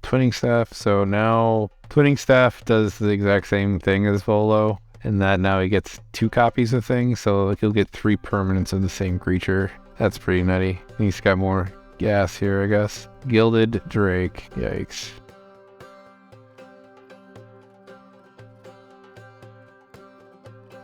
Twinning Staff. So now Twinning Staff does the exact same thing as Volo, in that now he gets 2 copies of things, so he'll get 3 permanents of the same creature. That's pretty nutty. He's got more gas here, I guess. Gilded Drake. Yikes.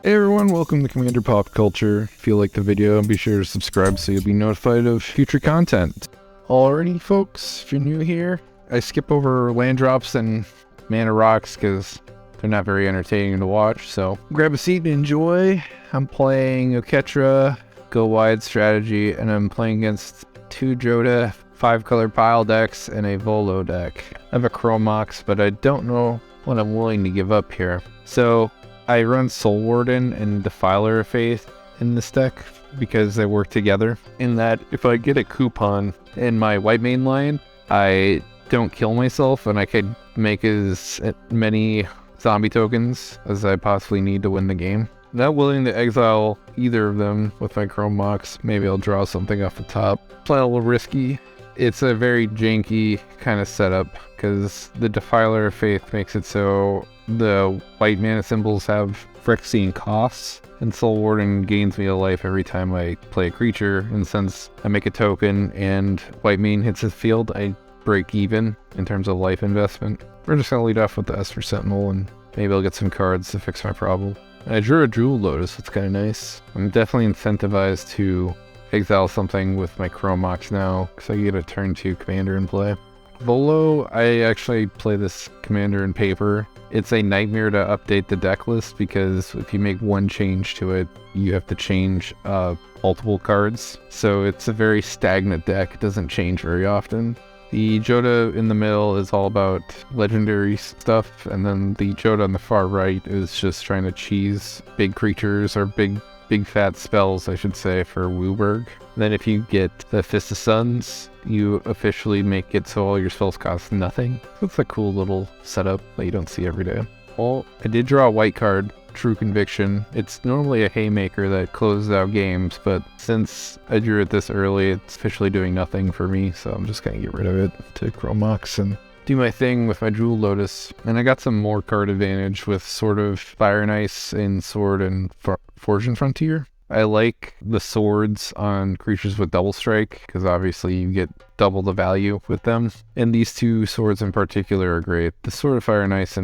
Hey everyone, welcome to Commander Pop Culture. If you like the video, be sure to subscribe so you'll be notified of future content. Alrighty folks, if you're new here, I skip over land drops and mana rocks because they're not very entertaining to watch, so grab a seat and enjoy. I'm playing Oketra, go wide strategy, and I'm playing against 2 Jodah 5-color pile decks and a Volo deck. I have a Chromox, but I don't know what I'm willing to give up here. So I run Soul Warden and Defiler of Faith in this deck because they work together, in that if I get a coupon in my white main line, I don't kill myself and I could make as many zombie tokens as I possibly need to win the game. Not willing to exile either of them with my Chromox. Maybe I'll draw something off the top. Playing a little risky. It's a very janky kind of setup because the Defiler of Faith makes it so the white mana symbols have Phyrexian costs, and Soul Warden gains me a life every time I play a creature, and since I make a token and white main hits the field, I break even in terms of life investment. We're just going to lead off with the Esper Sentinel, and maybe I'll get some cards to fix my problem. I drew a Jewel Lotus, that's kind of nice. I'm definitely incentivized to exile something with my Chromox now, because I get a turn 2 commander in play. Volo, I actually play this commander in paper. It's a nightmare to update the deck list because if you make one change to it, you have to change multiple cards. So it's a very stagnant deck. It doesn't change very often. The Jodah in the middle is all about legendary stuff, and then the Jodah on the far right is just trying to cheese big creatures or big fat spells, I should say, for Wooburg. Then if you get the Fist of Suns, you officially make it so all your spells cost nothing. That's a cool little setup that you don't see every day. Well, I did draw a white card, True Conviction. It's normally a haymaker that closes out games, but since I drew it this early, it's officially doing nothing for me, so I'm just gonna get rid of it to Chromox and do my thing with my Jewel Lotus. And I got some more card advantage with Sword of Fire and Ice and Sword and Fortune Frontier. I like the swords on creatures with double strike because obviously you get double the value with them. And these 2 swords in particular are great. The Sword of Fire and Ice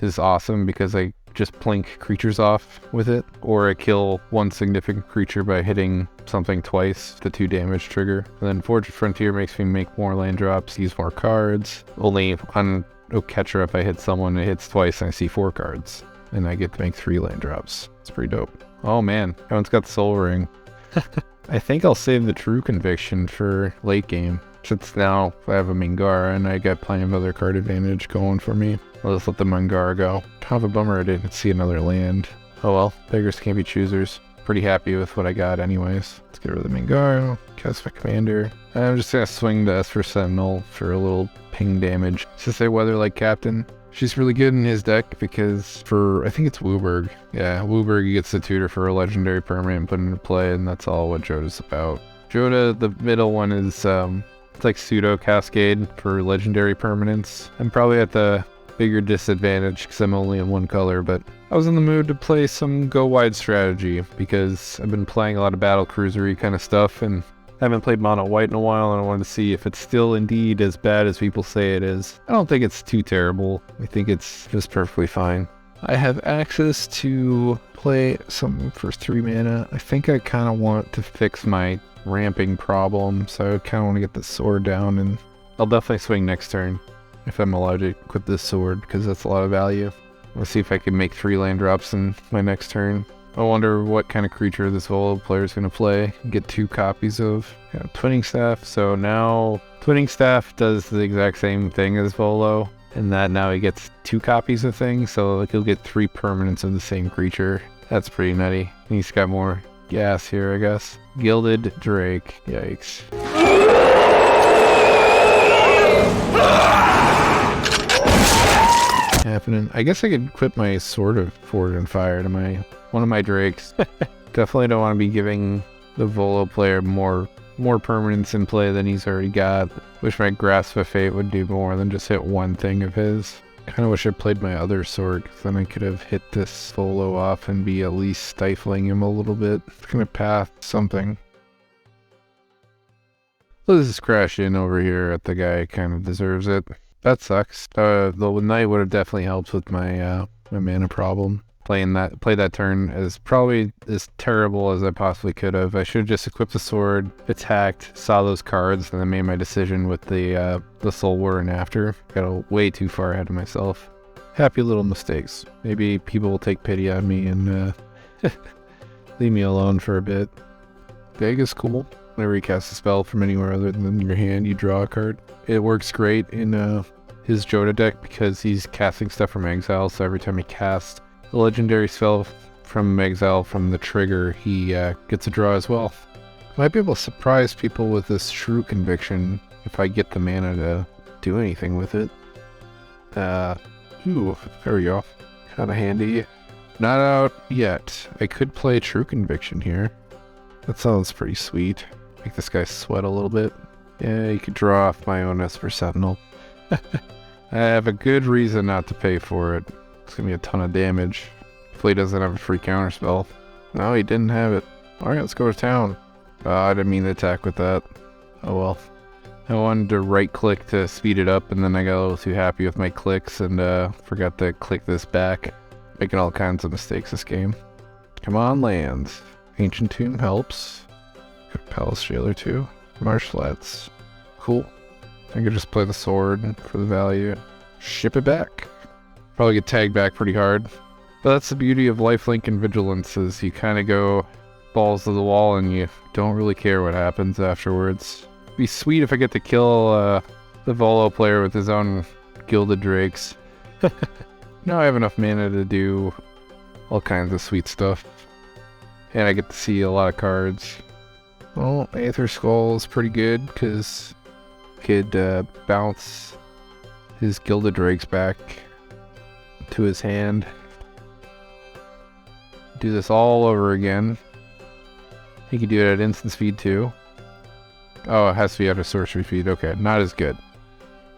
is awesome because I just plink creatures off with it, or I kill one significant creature by hitting something twice, the 2 damage trigger. And then Fortune Frontier makes me make more land drops, use more cards. Only on Oketra, if I hit someone, it hits twice and I see 4 cards. And I get to make 3 land drops. It's pretty dope. Oh man, that one's got Soul Ring. I think I'll save the True Conviction for late game, since now I have a Mangara and I got plenty of other card advantage going for me. I'll just let the Mangara go. Kind of a bummer I didn't see another land. Oh well, beggars can't be choosers. Pretty happy with what I got anyways. Let's get rid of the Mangara, cast my commander. I'm just gonna swing the Esper Sentinel for a little ping damage. Since I Weatherlight Captain, she's really good in his deck because I think it's Wooburg. Yeah, Wooburg gets the tutor for a legendary permanent and put into play, and that's all what Jodah's about. Jodah, the middle one is, it's like pseudo Cascade for legendary permanents. I'm probably at the bigger disadvantage because I'm only in 1 color, but I was in the mood to play some go wide strategy because I've been playing a lot of battle cruisery kind of stuff, and I haven't played mono white in a while, and I wanted to see if it's still indeed as bad as people say it is. I don't think it's too terrible. I think it's just perfectly fine. I have access to play something for 3 mana. I think I kind of want to fix my ramping problem, so I kind of want to get the sword down, and I'll definitely swing next turn if I'm allowed to equip this sword, because that's a lot of value. Let's see if I can make 3 land drops in my next turn. I wonder what kind of creature this Volo player is going to play. Get 2 copies of Twinning Staff. So now Twinning Staff does the exact same thing as Volo, in that now he gets 2 copies of things, so he'll get 3 permanents of the same creature. That's pretty nutty. He's got more gas here, I guess. Gilded Drake. Yikes. Happening. I guess I could equip my Sword of Forge and Fire to one of my Drakes. Definitely don't want to be giving the Volo player more more permanents in play than he's already got. Wish my Grasp of Fate would do more than just hit one thing of his. Kinda wish I played my other sword, because then I could have hit this Volo off and be at least stifling him a little bit. It's gonna path something. Let's just crash in over here at the guy, kind of deserves it. That sucks. The knight would have definitely helped with my my mana problem. Play that turn is probably as terrible as I possibly could have. I should have just equipped the sword, attacked, saw those cards, and then made my decision with the Soul Warden after. Got way too far ahead of myself. Happy little mistakes. Maybe people will take pity on me and leave me alone for a bit. Big is cool. Whenever you cast a spell from anywhere other than your hand, you draw a card. It works great in his Jodah deck because he's casting stuff from exile, so every time he casts a legendary spell from exile from the trigger, he gets a draw as well. Might be able to surprise people with this True Conviction if I get the mana to do anything with it. Ooh, there we go. Kinda handy. Not out yet. I could play True Conviction here. That sounds pretty sweet. Make this guy sweat a little bit. Yeah, you could draw off my own Esper Sentinel. I have a good reason not to pay for it. It's gonna be a ton of damage. Hopefully he doesn't have a free counterspell. No, he didn't have it. Alright, let's go to town. I didn't mean to attack with that. Oh well. I wanted to right click to speed it up, and then I got a little too happy with my clicks and forgot to click this back. Making all kinds of mistakes this game. Come on, lands. Ancient Tomb helps. Got Palace Jailer too. Marsh Flats. Cool. I could just play the sword for the value. Ship it back. Probably get tagged back pretty hard. But that's the beauty of Lifelink and Vigilance, is you kind of go balls to the wall and you don't really care what happens afterwards. It'd be sweet if I get to kill the Volo player with his own Gilded Drakes. Now I have enough mana to do all kinds of sweet stuff. And I get to see a lot of cards. Well, Aether Skull is pretty good because could bounce his Gilded Drakes back to his hand. Do this all over again. He can do it at instant speed too. Oh, it has to be at a sorcery speed. Okay, not as good.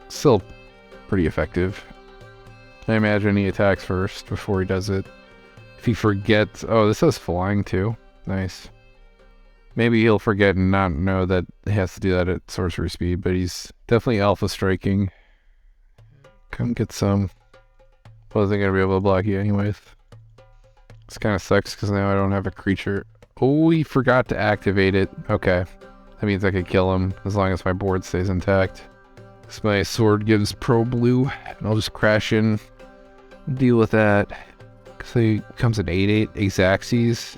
Still pretty effective. I imagine he attacks first before he does it. If he forgets... Oh, this has flying too. Nice. Maybe he'll forget and not know that he has to do that at sorcery speed, but he's definitely alpha striking. Come get some. Wasn't going to be able to block you anyways. This kind of sucks because now I don't have a creature. Oh, he forgot to activate it. Okay. That means I could kill him as long as my board stays intact. So my sword gives pro blue, and I'll just crash in and deal with that. Because he comes an 8/8 Axaxes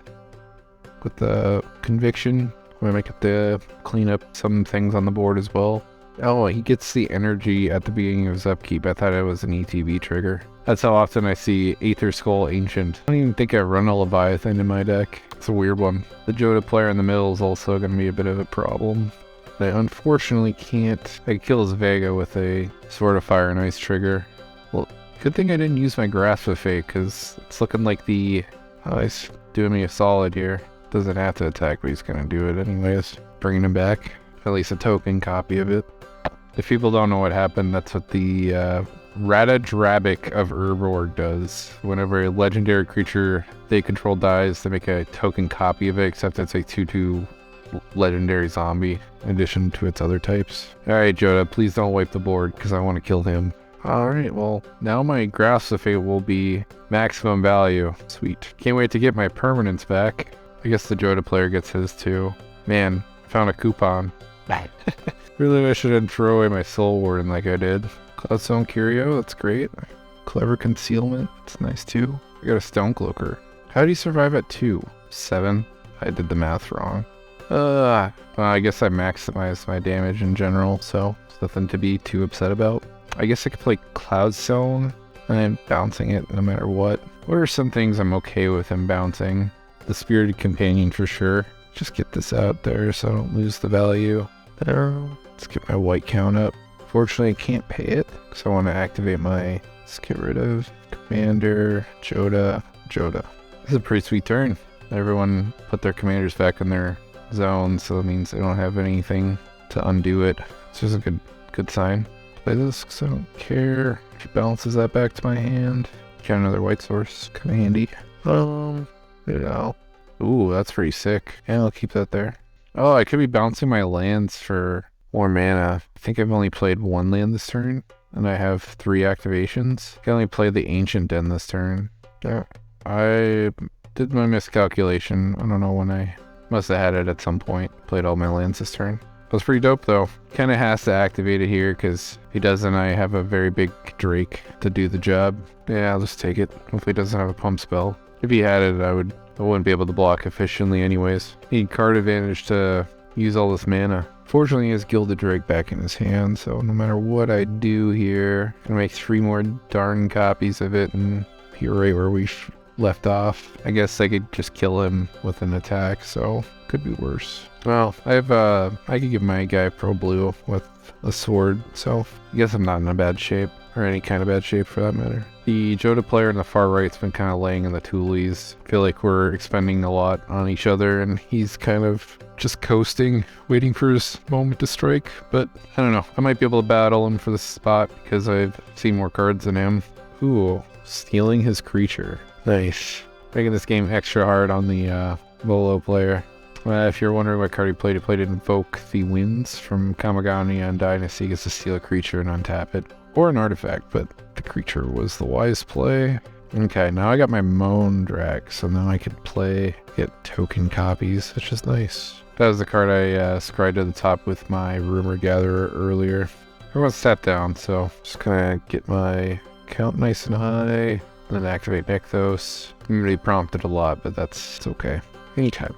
with the Conviction. I might get to clean up some things on the board as well. Oh, he gets the energy at the beginning of his upkeep. I thought it was an ETB trigger. That's how often I see Aether Skull Ancient. I don't even think I run a Leviathan in my deck. It's a weird one. The Jodah player in the middle is also going to be a bit of a problem. I unfortunately can't... I could kill his Vega with a Sword of Fire and Ice trigger. Well, good thing I didn't use my Grasp of Fate, because it's looking like the... Oh, he's doing me a solid here. Doesn't have to attack, but he's going to do it anyways. Bringing him back. At least a token copy of it. If people don't know what happened, that's what the Rata Drabik of Urborg does. Whenever a legendary creature they control dies, they make a token copy of it, except it's a 2/2 legendary zombie in addition to its other types. Alright, Jodah, please don't wipe the board because I want to kill him. Alright, well, now my Grasp of Fate will be maximum value. Sweet. Can't wait to get my permanents back. I guess the Jodah player gets his too. Man, I found a coupon. Really wish I didn't throw away my Soul Warden like I did. Cloudstone Curio, that's great. Clever Concealment, that's nice too. I got a Stonecloaker. How did he survive at 2? 7? I did the math wrong. Well, I guess I maximized my damage in general, so it's nothing to be too upset about. I guess I could play Cloudstone. I'm bouncing it no matter what. What are some things I'm okay with him bouncing? The Spirited Companion for sure. Just get this out there so I don't lose the value. There. Let's get my white count up. Fortunately, I can't pay it because I want to activate my... Let's get rid of Commander, Jodah. This is a pretty sweet turn. Everyone put their commanders back in their zone, so that means I don't have anything to undo it. It's just a good sign. Play this because I don't care. She balances that back to my hand. Got another white source, kind of handy. You know. Ooh, that's pretty sick. Yeah, I'll keep that there. Oh, I could be bouncing my lands for more mana. I think I've only played one land this turn, and I have 3 activations. I only played the Ancient Den this turn. Yeah, I did my miscalculation. I don't know when I must have had it at some point. Played all my lands this turn. It was pretty dope though. Kind of has to activate it here because if he doesn't, I have a very big Drake to do the job. Yeah, I'll just take it. Hopefully he doesn't have a pump spell. If he had it, I wouldn't be able to block efficiently anyways. Need card advantage to use all this mana. Fortunately, he has Gilded Drake back in his hand, so no matter what I do here, I'm gonna make 3 more darn copies of it and be right where we left off. I guess I could just kill him with an attack, so could be worse. Well, I could give my guy Pro Blue with a sword, so I guess I'm not in a bad shape, or any kind of bad shape for that matter. The Jodah player on the far right's been kind of laying in the toolies. I feel like we're expending a lot on each other, and he's kind of just coasting, waiting for his moment to strike. But I don't know, I might be able to battle him for this spot because I've seen more cards than him. Ooh, stealing his creature. Nice. Making this game extra hard on the Volo player. If you're wondering what card he played Invoke the Winds from Kamagami on Dynasty. Gets to steal a creature and untap it. Or an artifact, but the creature was the wise play. Okay, now I got my Moandrax, so now I could get token copies, which is nice. That was the card I scried to the top with my Rumor Gatherer earlier. Everyone's sat down, so just gonna get my count nice and high, then activate Nykthos. I'm really prompted a lot, but it's okay. Anytime.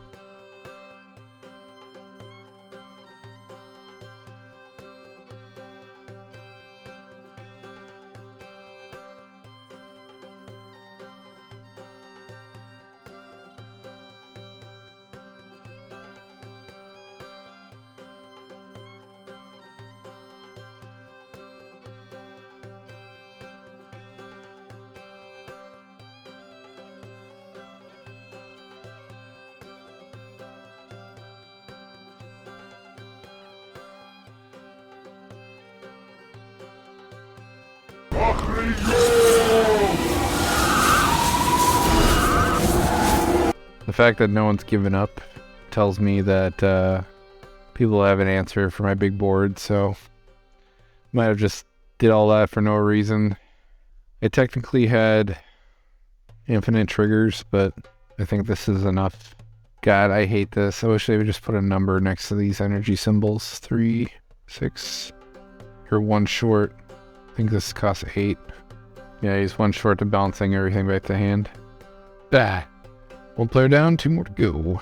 The fact that no one's given up tells me that people have an answer for my big board, so might have just did all that for no reason. I technically had infinite triggers, but I think this is enough. God, I hate this. I wish they would just put a number next to these energy symbols. 3, 6, or 1 short. I think this costs 8. Yeah, he's 1 short to balancing everything back to hand. Bah! 1 player down, 2 more to go.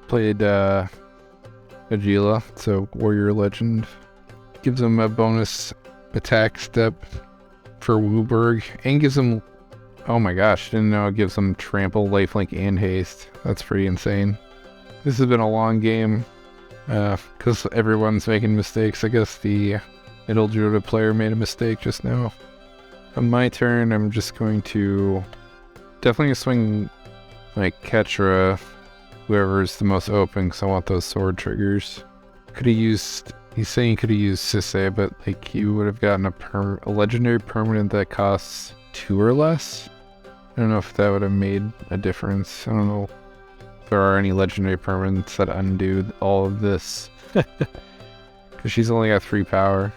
Played Agila, so Warrior Legend. Gives him a bonus attack step for Wooburg, and gives him, oh my gosh, didn't know it gives him Trample, Lifelink, and Haste. That's pretty insane. This has been a long game, because everyone's making mistakes. I guess the middle Jodah player made a mistake just now. On my turn, I'm just going to definitely swing my Oketra, whoever's the most open, because I want those sword triggers. Could have used, he's saying he could have used Sisei, but like you would have gotten a legendary permanent that costs 2 or less. I don't know if that would have made a difference. I don't know if there are any legendary permanents that undo all of this. Because she's only got 3 power.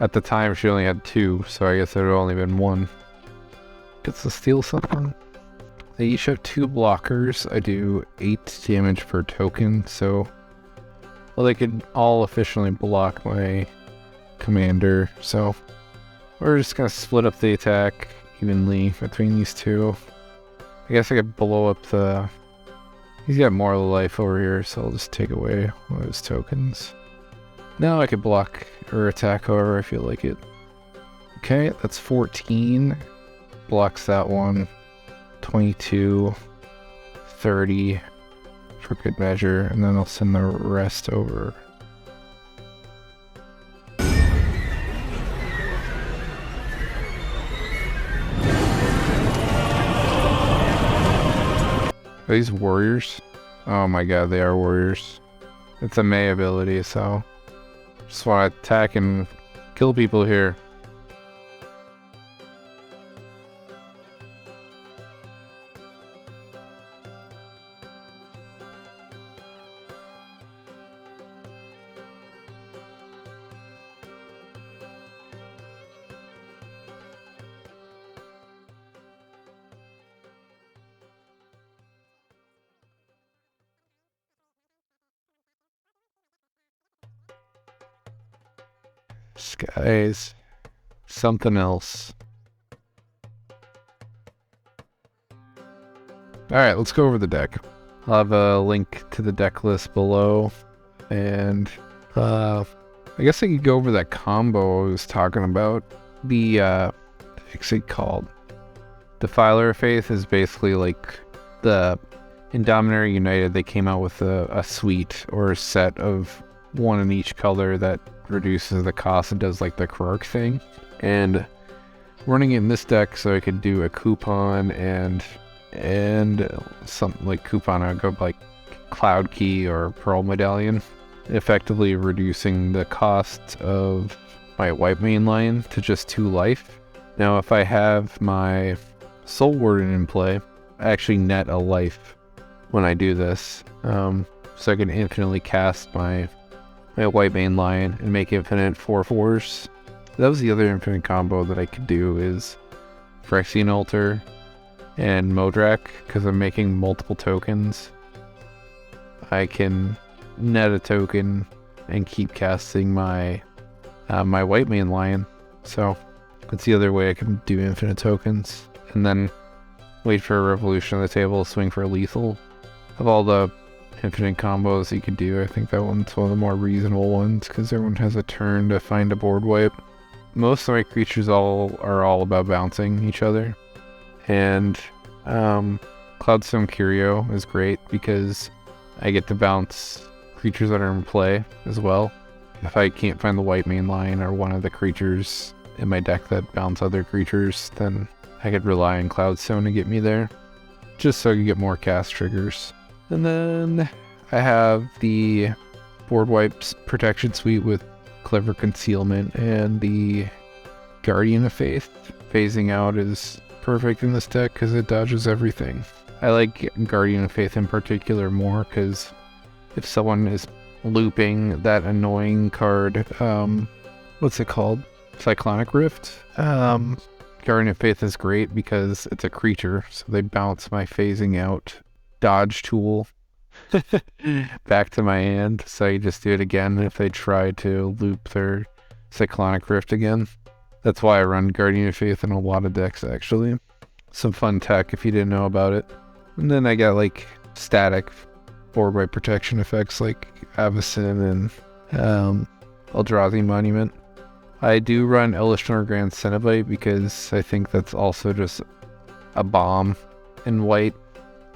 At the time, she only had 2, so I guess there would have only been 1. Gets to steal something. They each have 2 blockers. I do 8 damage per token, so well, they could all efficiently block my commander. So we're just gonna split up the attack evenly between these 2. I guess I could blow up the. He's got more life over here, so I'll just take away one of his tokens. Now I could block or attack however I feel like it. Okay, that's 14. Blocks that one. 22. 30 for good measure, and then I'll send the rest over. Are these warriors? Oh my god, they are warriors. It's a May ability, so just want to attack and kill people here. This guy's something else. Alright, let's go over the deck. I'll have a link to the deck list below. And I guess I could go over that combo I was talking about. The what's it called? Defiler of Faith is basically like the in Dominaria United they came out with a suite or a set of one in each color that reduces the cost and does like the Karark thing. And running it in this deck so I could do a coupon and something like coupon, I would go like Cloud Key or Pearl Medallion, effectively reducing the cost of my white main line to just 2 life. Now if I have my Soul Warden in play, I actually net a life when I do this, so I can infinitely cast my white main line and make infinite 4/4s. That was the other infinite combo that I could do, is Phyrexian Altar and Modrak, because I'm making multiple tokens. I can net a token and keep casting my my white main line. So that's the other way I can do infinite tokens. And then wait for a revolution on the table, swing for a lethal. Of all the infinite combos you could do, I think that one's one of the more reasonable ones, because everyone has a turn to find a board wipe. Most of my creatures are all about bouncing each other. And Cloudstone Curio is great because I get to bounce creatures that are in play as well. If I can't find the white main line or one of the creatures in my deck that bounce other creatures, then I could rely on Cloudstone to get me there, just so I can get more cast triggers. And then I have the board wipes protection suite with Clever Concealment and the Guardian of Faith. Phasing out is perfect in this deck because it dodges everything. I like Guardian of Faith in particular more because if someone is looping that annoying card, what's it called? Cyclonic Rift. Guardian of Faith is great because it's a creature, so they bounce my phasing out dodge tool back to my hand, so you just do it again if they try to loop their Cyclonic Rift again. That's why I run Guardian of Faith in a lot of decks, actually. Some fun tech if you didn't know about it. And then I got like static board wipe protection effects like Avacyn and Eldrazi Monument. I do run Elishnor Grand Cenobite because I think that's also just a bomb in white,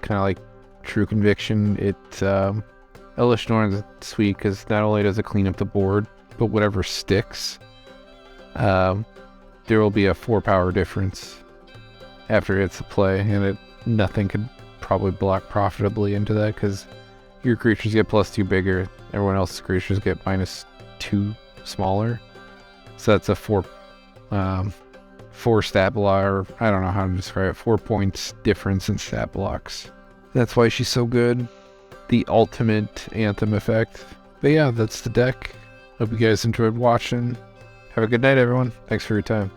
kind of like True Conviction. Elishnor is sweet because not only does it clean up the board, but whatever sticks, there will be a 4 power difference after it's a play, and nothing could probably block profitably into that because your creatures get +2 bigger, everyone else's creatures get -2 smaller. So that's a 4 stat block, or I don't know how to describe it, 4 points difference in stat blocks. That's why she's so good. The ultimate Anthem effect. But yeah, that's the deck. Hope you guys enjoyed watching. Have a good night, everyone. Thanks for your time.